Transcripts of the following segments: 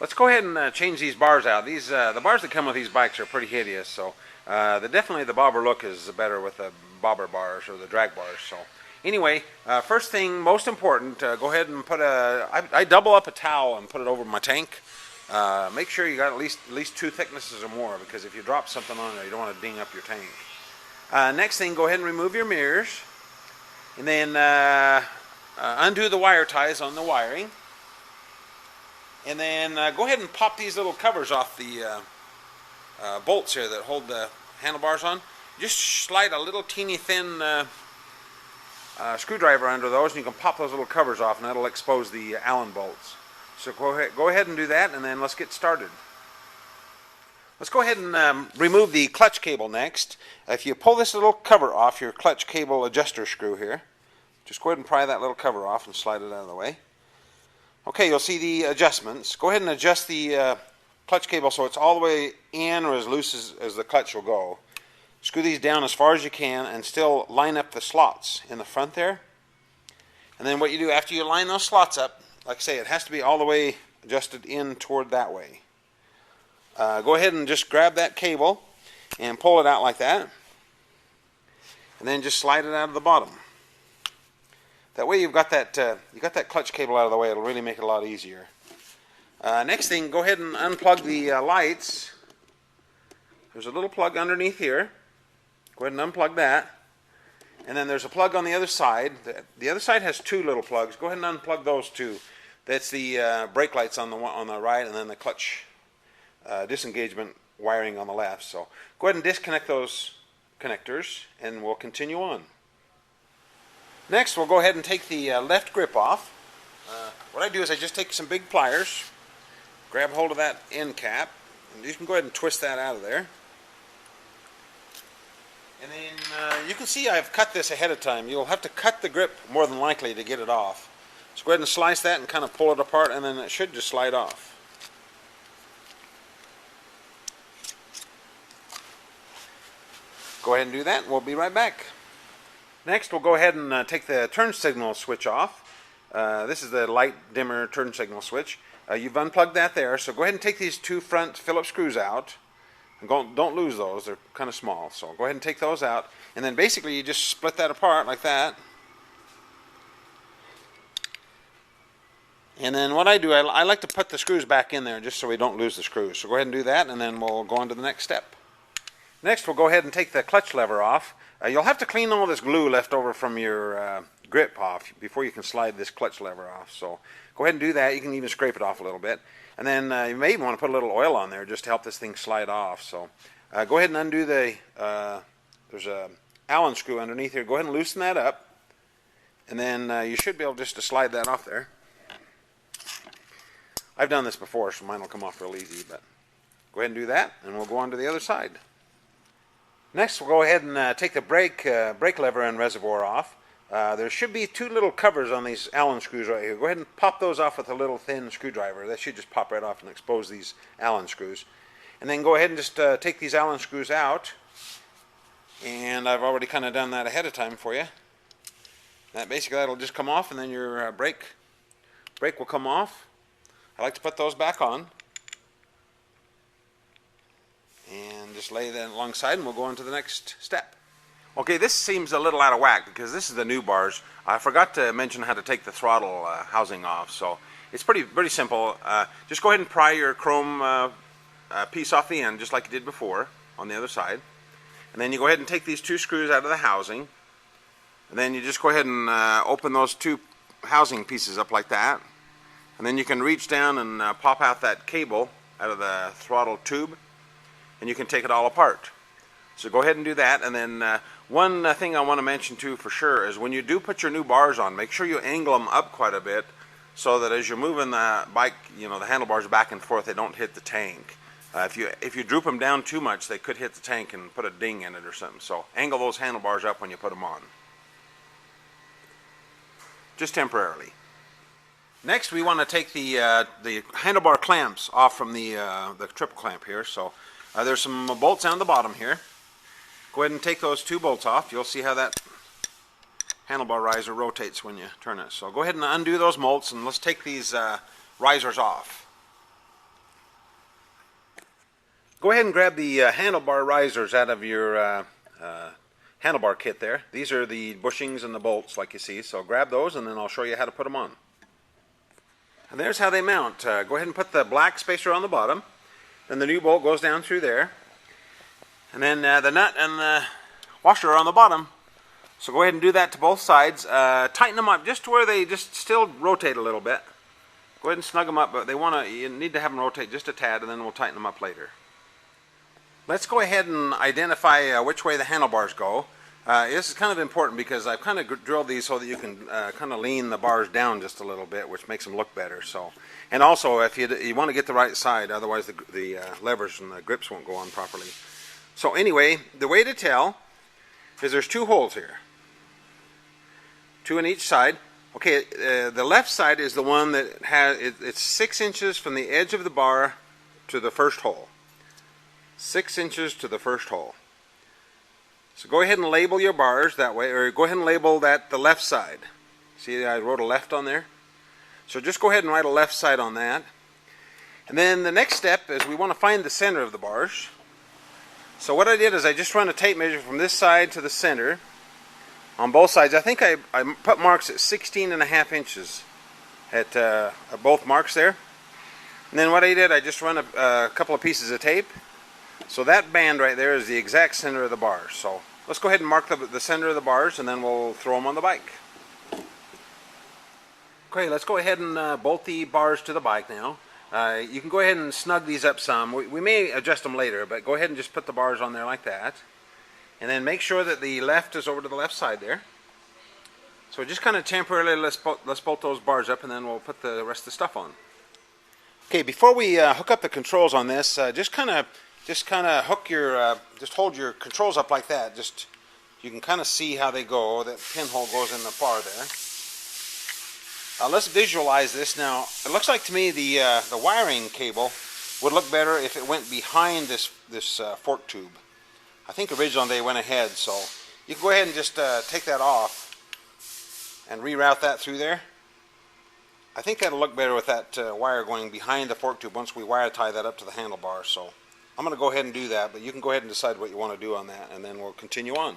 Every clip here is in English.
Let's go ahead and change these bars out. The bars that come with these bikes are pretty hideous, so definitely the bobber look is better with the bobber bars or the drag bars. So anyway, first thing, most important, go ahead and put I double up a towel and put it over my tank. Make sure you got at least 2 thicknesses or more, because if you drop something on there, you don't want to ding up your tank. Next thing, go ahead and remove your mirrors, and then undo the wire ties on the wiring. And then go ahead and pop these little covers off the bolts here that hold the handlebars on. Just slide a little teeny thin screwdriver under those, and you can pop those little covers off, and that'll expose the Allen bolts. So go ahead and do that, and then let's get started. Let's go ahead and remove the clutch cable next. If you pull this little cover off your clutch cable adjuster screw here, just go ahead and pry that little cover off and slide it out of the way. Okay, you'll see the adjustments. Go ahead and adjust the clutch cable so it's all the way in or as loose as the clutch will go. Screw these down as far as you can and still line up the slots in the front there. And then what you do after you line those slots up, like I say, it has to be all the way adjusted in toward that way. Go ahead and just grab that cable and pull it out like that. And then just slide it out of the bottom. That way you've got that clutch cable out of the way. It'll really make it a lot easier. Next thing, go ahead and unplug the lights. There's a little plug underneath here. Go ahead and unplug that. And then there's a plug on the other side. The other side has 2 little plugs. Go ahead and unplug those 2. That's the brake lights on the right, and then the clutch disengagement wiring on the left. So go ahead and disconnect those connectors, and we'll continue on. Next, we'll go ahead and take the left grip off. What I do is I just take some big pliers, grab hold of that end cap, and you can go ahead and twist that out of there. And then you can see I've cut this ahead of time. You'll have to cut the grip more than likely to get it off. So go ahead and slice that and kind of pull it apart, and then it should just slide off. Go ahead and do that, and we'll be right back. Next, we'll go ahead and take the turn signal switch off. This is the light dimmer turn signal switch. You've unplugged that there, so go ahead and take these 2 front Phillips screws out. And don't lose those, they're kind of small. So go ahead and take those out, and then basically you just split that apart like that. And then what I do, I like to put the screws back in there just so we don't lose the screws. So go ahead and do that, and then we'll go on to the next step. Next, we'll go ahead and take the clutch lever off. You'll have to clean all this glue left over from your grip off before you can slide this clutch lever off. So go ahead and do that. You can even scrape it off a little bit. And then you may even want to put a little oil on there just to help this thing slide off. So go ahead and undo there's a Allen screw underneath here. Go ahead and loosen that up. And then you should be able just to slide that off there. I've done this before, so mine will come off real easy. But go ahead and do that, and we'll go on to the other side. Next, we'll go ahead and take the brake lever and reservoir off. There should be 2 little covers on these Allen screws right here. Go ahead and pop those off with a little thin screwdriver. That should just pop right off and expose these Allen screws. And then go ahead and just take these Allen screws out. And I've already kind of done that ahead of time for you. That'll just come off, and then your brake will come off. I like to put those back on. And just lay that alongside, and we'll go on to the next step. Okay, this seems a little out of whack because this is the new bars. I forgot to mention how to take the throttle housing off, so it's pretty simple. Just go ahead and pry your chrome piece off the end, just like you did before on the other side. And then you go ahead and take these 2 screws out of the housing, and then you just go ahead and open those 2 housing pieces up like that. And then you can reach down and pop out that cable out of the throttle tube, and you can take it all apart. So go ahead and do that. And then one thing I want to mention too for sure is when you do put your new bars on, make sure you angle them up quite a bit so that as you're moving the bike, the handlebars back and forth, they don't hit the tank. If you droop them down too much, they could hit the tank and put a ding in it or something. So angle those handlebars up when you put them on. Just temporarily. Next, we want to take the handlebar clamps off from the triple clamp here. So there's some bolts on the bottom here. Go ahead and take those 2 bolts off. You'll see how that handlebar riser rotates when you turn it. So go ahead and undo those bolts, and let's take these risers off. Go ahead and grab the handlebar risers out of your handlebar kit there. These are the bushings and the bolts like you see, so grab those and then I'll show you how to put them on. And there's how they mount. Go ahead and put the black spacer on the bottom, then the new bolt goes down through there, and then the nut and the washer are on the bottom. So go ahead and do that to both sides. Tighten them up just to where they just still rotate a little bit. Go ahead and snug them up, but you need to have them rotate just a tad, and then we'll tighten them up later. Let's go ahead and identify which way the handlebars go. This is kind of important because I've kind of drilled these so that you can kind of lean the bars down just a little bit, which makes them look better. So, and also if you want to get the right side, otherwise the levers and the grips won't go on properly. So anyway, the way to tell is there's two holes here, two on each side. Okay, the left side is the one that it's 6 inches from the edge of the bar to the first hole. 6 inches to the first hole. So go ahead and label your bars that way, or go ahead and label that the left side. See, I wrote a left on there. So just go ahead and write a left side on that. And then the next step is we want to find the center of the bars. So what I did is I just run a tape measure from this side to the center on both sides. I think I put marks at 16.5 inches at both marks there. And then what I did, I just run a couple of pieces of tape. So that band right there is the exact center of the bars. So let's go ahead and mark the center of the bars, and then we'll throw them on the bike. Okay, let's go ahead and bolt the bars to the bike now. You can go ahead and snug these up some. We may adjust them later, but go ahead and just put the bars on there like that. And then make sure that the left is over to the left side there. So just kind of temporarily let's bolt those bars up, and then we'll put the rest of the stuff on. Okay, before we hook up the controls on this, just kind of hook your, just hold your controls up like that. Just, you can kind of see how they go. That pinhole goes in the bar there. Let's visualize this now. It looks like to me the wiring cable would look better if it went behind this fork tube. I think originally they went ahead, so you can go ahead and just take that off and reroute that through there. I think that'll look better with that wire going behind the fork tube once we wire tie that up to the handlebar. So I'm going to go ahead and do that, but you can go ahead and decide what you want to do on that, and then we'll continue on.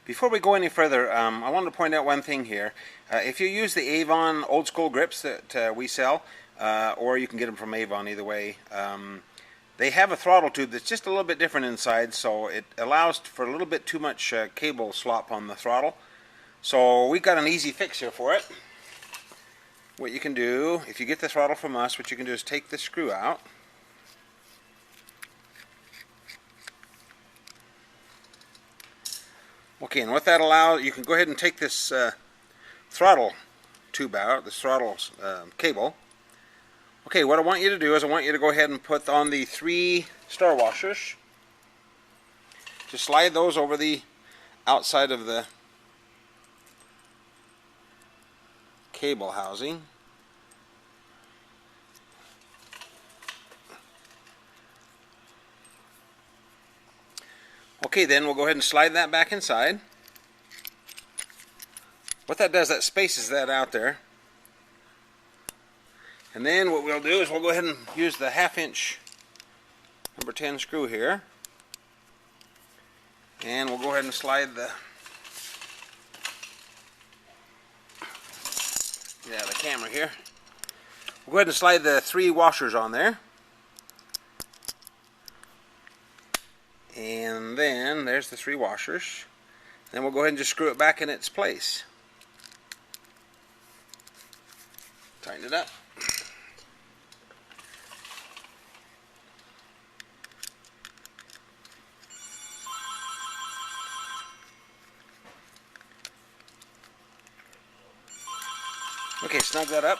Before we go any further, I wanted to point out one thing here. If you use the Avon old school grips that we sell, or you can get them from Avon, either way, they have a throttle tube that's just a little bit different inside, so it allows for a little bit too much cable slop on the throttle. So we've got an easy fix here for it. What you can do, if you get the throttle from us, what you can do is take the screw out. Okay, and what that allows, you can go ahead and take this throttle tube out, this throttle cable. Okay, what I want you to do is I want you to go ahead and put on the 3 star washers. Just slide those over the outside of the cable housing. Okay, then we'll go ahead and slide that back inside. What that does, that spaces that out there. And then what we'll do is we'll go ahead and use the 1/2 inch number 10 screw here. And we'll go ahead and slide the camera here. We'll go ahead and slide the 3 washers on there. And then there's the 3 washers. Then we'll go ahead and just screw it back in its place. Tighten it up. Okay, snug that up.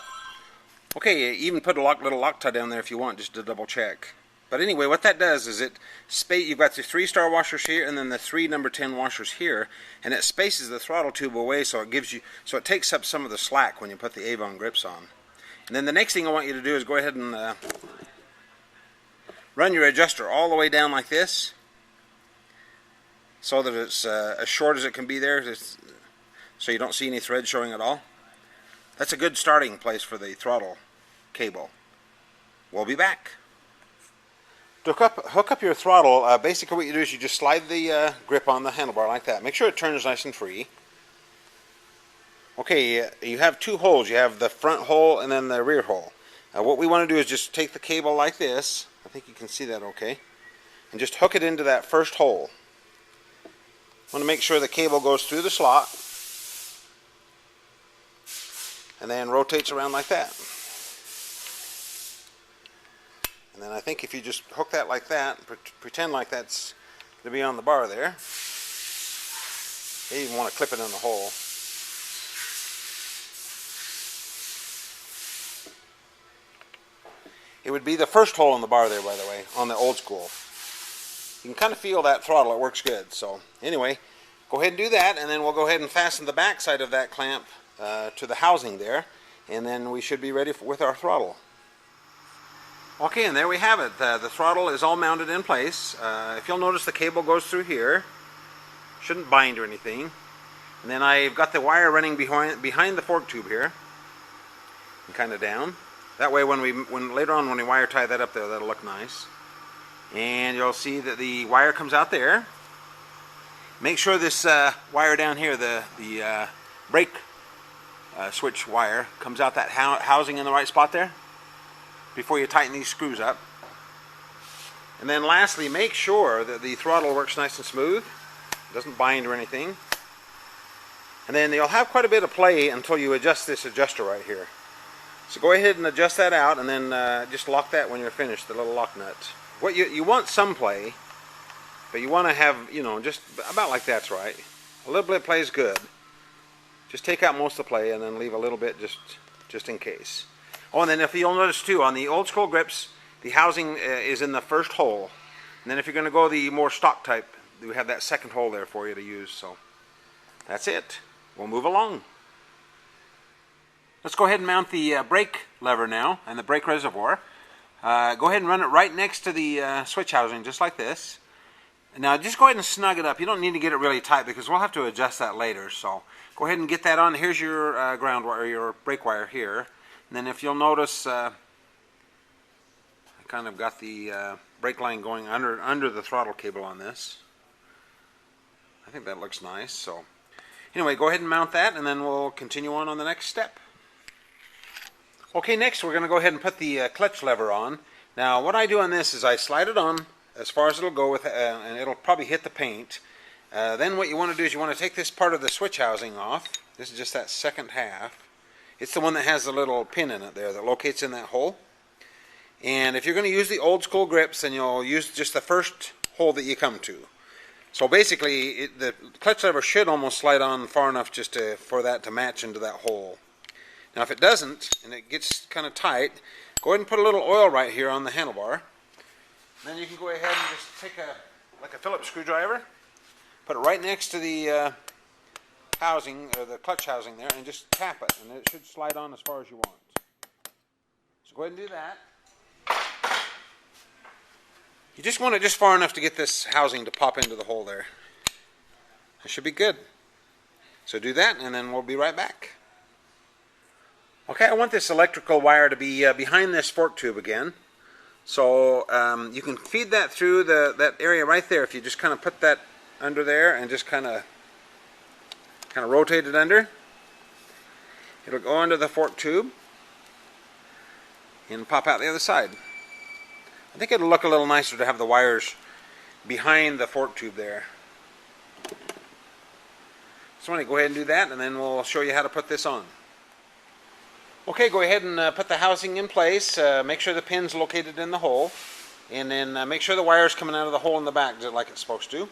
Okay, even put a little Loctite down there if you want, just to double check. But anyway, what that does is you've got the 3 star washers here, and then the 3 number 10 washers here, and it spaces the throttle tube away, so it takes up some of the slack when you put the Avon grips on. And then the next thing I want you to do is go ahead and run your adjuster all the way down like this, so that it's as short as it can be there, so you don't see any thread showing at all. That's a good starting place for the throttle cable. We'll be back. To hook up your throttle, basically what you do is you just slide the grip on the handlebar like that. Make sure it turns nice and free. Okay, you have two holes. You have the front hole and then the rear hole. What we want to do is just take the cable like this. I think you can see that okay. And just hook it into that first hole. Want to make sure the cable goes through the slot. And then rotates around like that. And then I think if you just hook that like that, pretend like that's to be on the bar there. You even want to clip it in the hole. It would be the first hole in the bar there, by the way, on the old school. You can kind of feel that throttle, it works good. So anyway, go ahead and do that, and then we'll go ahead and fasten the back side of that clamp to the housing there, and then we should be ready with our throttle. Okay, and there we have it. The throttle is all mounted in place. If you'll notice, the cable goes through here. Shouldn't bind or anything. And then I've got the wire running behind the fork tube here, and kind of down. That way, later on when we wire tie that up there, that'll look nice. And you'll see that the wire comes out there. Make sure this wire down here, the brake switch wire, comes out that housing in the right spot there before you tighten these screws up. And then lastly, make sure that the throttle works nice and smooth, doesn't bind or anything. And then you'll have quite a bit of play until you adjust this adjuster right here. So go ahead and adjust that out, and then just lock that when you're finished, the little lock nut. What you want some play, but you want to have, just about like that's right. A little bit of play is good. Just take out most of the play and then leave a little bit just in case. Oh, and then if you'll notice too, on the old school grips, the housing is in the first hole. And then if you're going to go the more stock type, we have that second hole there for you to use. So that's it. We'll move along. Let's go ahead and mount the brake lever now and the brake reservoir. Go ahead and run it right next to the switch housing, just like this. Now just go ahead and snug it up. You don't need to get it really tight because we'll have to adjust that later. So go ahead and get that on. Here's your ground wire, your brake wire here. And then if you'll notice, I kind of got the brake line going under the throttle cable on this. I think that looks nice. So anyway, go ahead and mount that, and then we'll continue on the next step. Okay, next we're going to go ahead and put the clutch lever on. Now what I do on this is I slide it on as far as it'll go with, and it'll probably hit the paint. Then what you want to do is you want to take this part of the switch housing off. This is just that second half. It's the one that has the little pin in it there that locates in that hole. And if you're going to use the old school grips, then you'll use just the first hole that you come to. So basically, the clutch lever should almost slide on far enough just for that to match into that hole. Now if it doesn't, and it gets kind of tight, go ahead and put a little oil right here on the handlebar. Then you can go ahead and just take like a Phillips screwdriver, put it right next to the housing, or the clutch housing there, and just tap it, and it should slide on as far as you want. So go ahead and do that. You just want it just far enough to get this housing to pop into the hole there. That should be good. So do that, and then we'll be right back. Okay, I want this electrical wire to be behind this fork tube again. So you can feed that through that area right there if you just kind of put that under there and just kind of rotate it under. It'll go under the fork tube and pop out the other side. I think it'll look a little nicer to have the wires behind the fork tube there. So I'm going to go ahead and do that, and then we'll show you how to put this on. Okay, go ahead and put the housing in place. Make sure the pin's located in the hole, and then make sure the wire's coming out of the hole in the back just like it's supposed to.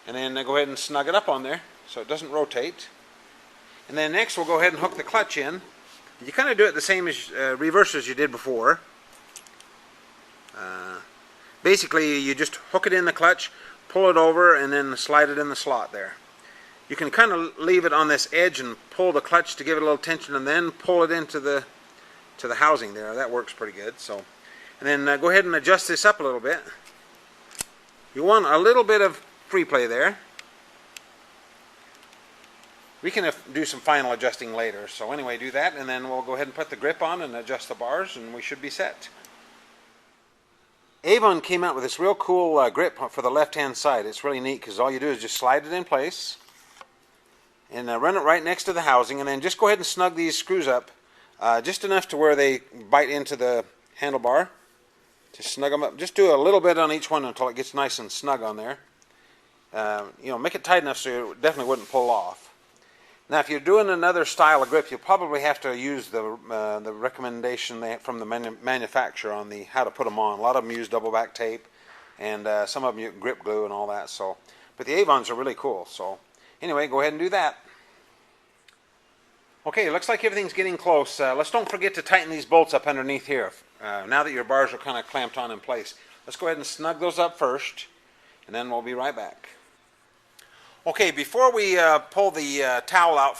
And then go ahead and snug it up on there so it doesn't rotate. And then next we'll go ahead and hook the clutch in. You kind of do it the same as reverse as you did before. Basically, you just hook it in the clutch, pull it over, and then slide it in the slot there. You can kind of leave it on this edge and pull the clutch to give it a little tension, and then pull it into the housing there. That works pretty good. So, and then go ahead and adjust this up a little bit. You want a little bit of free play there. We can do some final adjusting later. So anyway, do that, and then we'll go ahead and put the grip on and adjust the bars, and we should be set. Avon came out with this real cool grip for the left-hand side. It's really neat because all you do is just slide it in place and run it right next to the housing, and then just go ahead and snug these screws up just enough to where they bite into the handlebar. Just snug them up. Just do a little bit on each one until it gets nice and snug on there. Make it tight enough so it definitely wouldn't pull off. Now, if you're doing another style of grip, you'll probably have to use the recommendation from the manufacturer on how to put them on. A lot of them use double back tape, and some of them use grip glue and all that. But the Avons are really cool. So, anyway, go ahead and do that. Okay, looks like everything's getting close. Let's don't forget to tighten these bolts up underneath here. Now that your bars are kind of clamped on in place, let's go ahead and snug those up first, and then we'll be right back. Okay, before we pull the towel out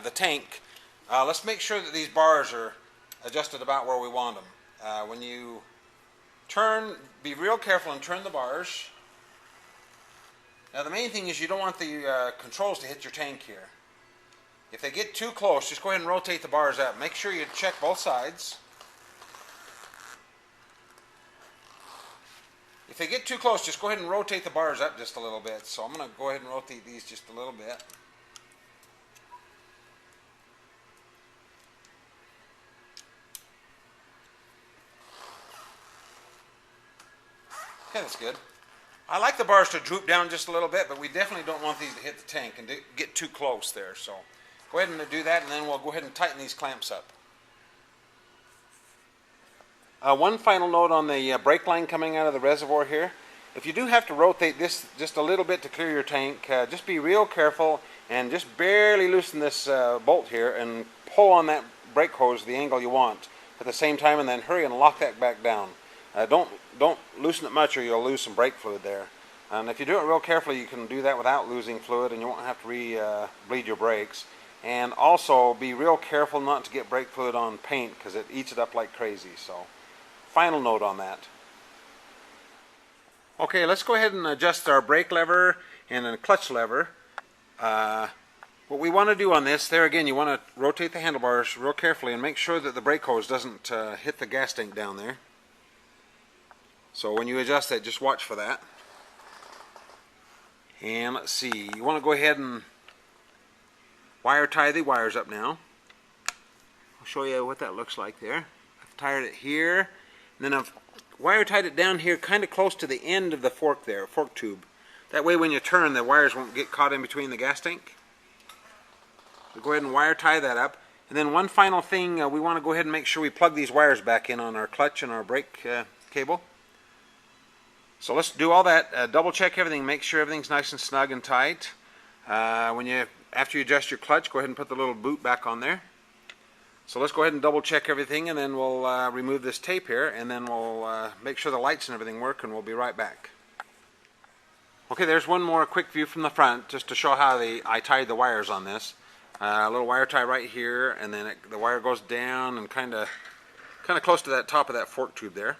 the tank, let's make sure that these bars are adjusted about where we want them. When you turn, be real careful and turn the bars. Now the main thing is you don't want the controls to hit your tank here. If they get too close, just go ahead and rotate the bars up. Make sure you check both sides. If they get too close, just go ahead and rotate the bars up just a little bit. So I'm going to go ahead and rotate these just a little bit. Okay, that's good. I like the bars to droop down just a little bit, but we definitely don't want these to hit the tank and get too close there. So go ahead and do that, and then we'll go ahead and tighten these clamps up. One final note on the brake line coming out of the reservoir here. If you do have to rotate this just a little bit to clear your tank, just be real careful and just barely loosen this bolt here and pull on that brake hose the angle you want at the same time, and then hurry and lock that back down. Don't loosen it much or you'll lose some brake fluid there. And if you do it real carefully, you can do that without losing fluid, and you won't have to bleed your brakes. And also be real careful not to get brake fluid on paint because it eats it up like crazy. So, final note on that. Okay, let's go ahead and adjust our brake lever and then clutch lever. What we want to do on this, there again, you want to rotate the handlebars real carefully and make sure that the brake hose doesn't hit the gas tank down there. So when you adjust that, just watch for that. And let's see, you want to go ahead and wire tie the wires up now. I'll show you what that looks like there. I've tied it here, and then I've wire tied it down here kind of close to the end of the fork there, fork tube. That way when you turn, the wires won't get caught in between the gas tank. So go ahead and wire tie that up. And then one final thing, we want to go ahead and make sure we plug these wires back in on our clutch and our brake cable. So let's do all that, double check everything, make sure everything's nice and snug and tight. After you adjust your clutch, go ahead and put the little boot back on there. So let's go ahead and double check everything, and then we'll remove this tape here, and then we'll make sure the lights and everything work, and we'll be right back. Okay, there's one more quick view from the front, just to show how I tied the wires on this. A little wire tie right here, and then the wire goes down and kind of close to that top of that fork tube there.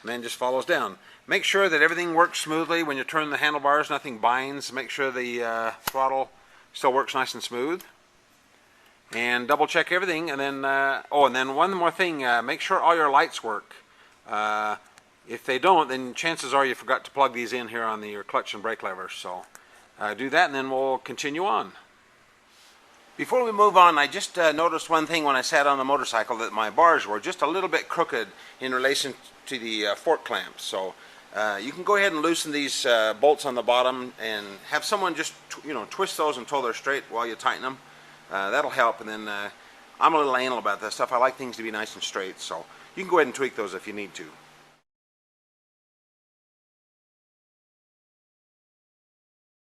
And then just follows down. Make sure that everything works smoothly when you turn the handlebars, nothing binds. Make sure the throttle still works nice and smooth. And double check everything, and then and then one more thing, make sure all your lights work. If they don't, then chances are you forgot to plug these in here on your clutch and brake levers. So do that, and then we'll continue on. Before we move on, I just noticed one thing when I sat on the motorcycle, that my bars were just a little bit crooked in relation to the fork clamps. So you can go ahead and loosen these bolts on the bottom and have someone just twist those until they're straight while you tighten them. That'll help. And then I'm a little anal about that stuff. I like things to be nice and straight, so you can go ahead and tweak those if you need to.